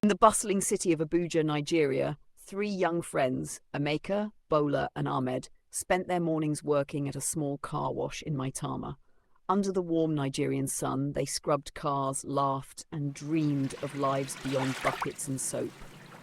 In the bustling city of Abuja, Nigeria, three young friends, Emeka, Bola, and Ahmed, spent their mornings working at a small car wash in Maitama. Under the warm Nigerian sun, they scrubbed cars, laughed, and dreamed of lives beyond buckets and soap.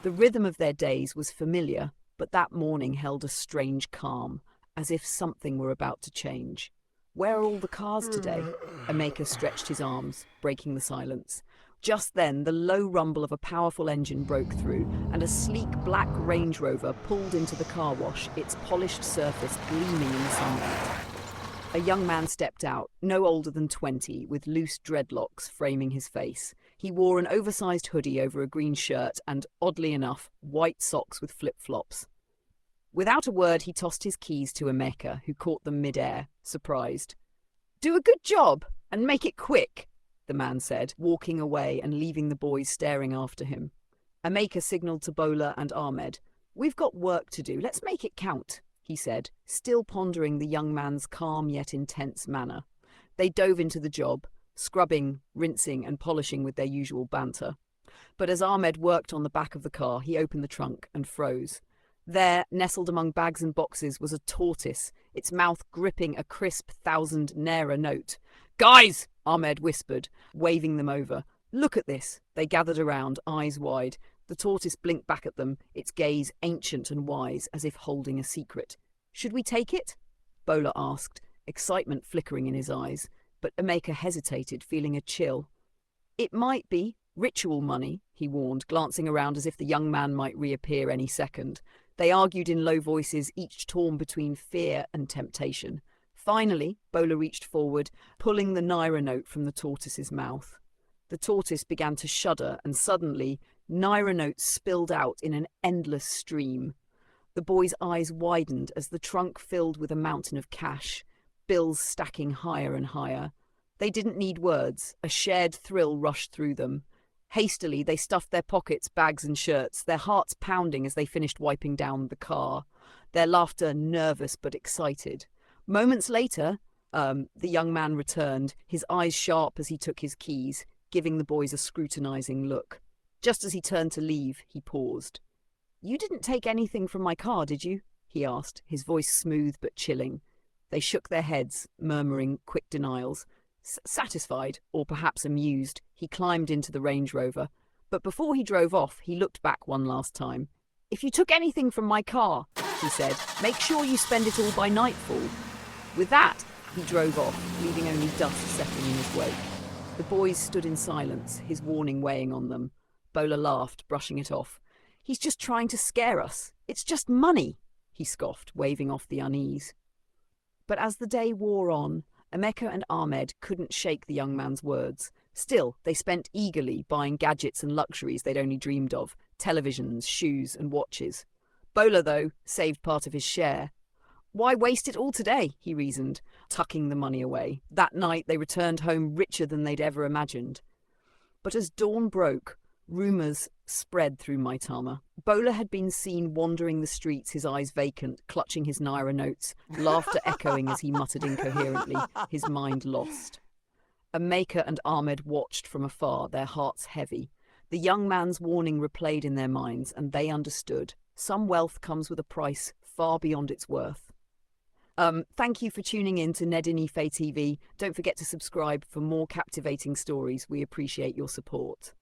The rhythm of their days was familiar, but that morning held a strange calm, as if something were about to change. "Where are all the cars today?" Emeka stretched his arms, breaking the silence. Just then, the low rumble of a powerful engine broke through, and a sleek black Range Rover pulled into the car wash, its polished surface gleaming in the sunlight. A young man stepped out, no older than 20, with loose dreadlocks framing his face. He wore an oversized hoodie over a green shirt and, oddly enough, white socks with flip-flops. Without a word, he tossed his keys to Emeka, who caught them mid-air, surprised. "Do a good job, and make it quick," the man said, walking away and leaving the boys staring after him. Emeka signaled to Bola and Ahmed. "We've got work to do, let's make it count," he said, still pondering the young man's calm yet intense manner. They dove into the job, scrubbing, rinsing and polishing with their usual banter. But as Ahmed worked on the back of the car, he opened the trunk and froze. There, nestled among bags and boxes, was a tortoise, its mouth gripping a crisp 1,000 naira note. "Guys!" Ahmed whispered, waving them over. "Look at this." They gathered around, eyes wide. The tortoise blinked back at them, its gaze ancient and wise, as if holding a secret. "Should we take it?" Bola asked, excitement flickering in his eyes, but Emeka hesitated, feeling a chill. "It might be ritual money," he warned, glancing around as if the young man might reappear any second. They argued in low voices, each torn between fear and temptation. Finally, Bola reached forward, pulling the naira note from the tortoise's mouth. The tortoise began to shudder, and suddenly, naira notes spilled out in an endless stream. The boy's eyes widened as the trunk filled with a mountain of cash, bills stacking higher and higher. They didn't need words. A shared thrill rushed through them. Hastily, they stuffed their pockets, bags and shirts, their hearts pounding as they finished wiping down the car, their laughter nervous but excited. Moments later, the young man returned, his eyes sharp as he took his keys, giving the boys a scrutinizing look. Just as he turned to leave, he paused. "You didn't take anything from my car, did you?" he asked, his voice smooth but chilling. They shook their heads, murmuring quick denials. Satisfied, or perhaps amused, he climbed into the Range Rover. But before he drove off, he looked back one last time. "If you took anything from my car," he said, "make sure you spend it all by nightfall." With that, he drove off, leaving only dust settling in his wake. The boys stood in silence, his warning weighing on them. Bola laughed, brushing it off. "He's just trying to scare us. It's just money," he scoffed, waving off the unease. But as the day wore on, Emeka and Ahmed couldn't shake the young man's words. Still, they spent eagerly buying gadgets and luxuries they'd only dreamed of, televisions, shoes and watches. Bola, though, saved part of his share. "Why waste it all today?" he reasoned, tucking the money away. That night they returned home richer than they'd ever imagined. But as dawn broke, rumours spread through Maitama. Bola had been seen wandering the streets, his eyes vacant, clutching his naira notes, laughter echoing as he muttered incoherently, his mind lost. Emeka and Ahmed watched from afar, their hearts heavy. The young man's warning replayed in their minds, and they understood. Some wealth comes with a price far beyond its worth. Thank you for tuning in to Nedin Ife TV. Don't forget to subscribe for more captivating stories. We appreciate your support.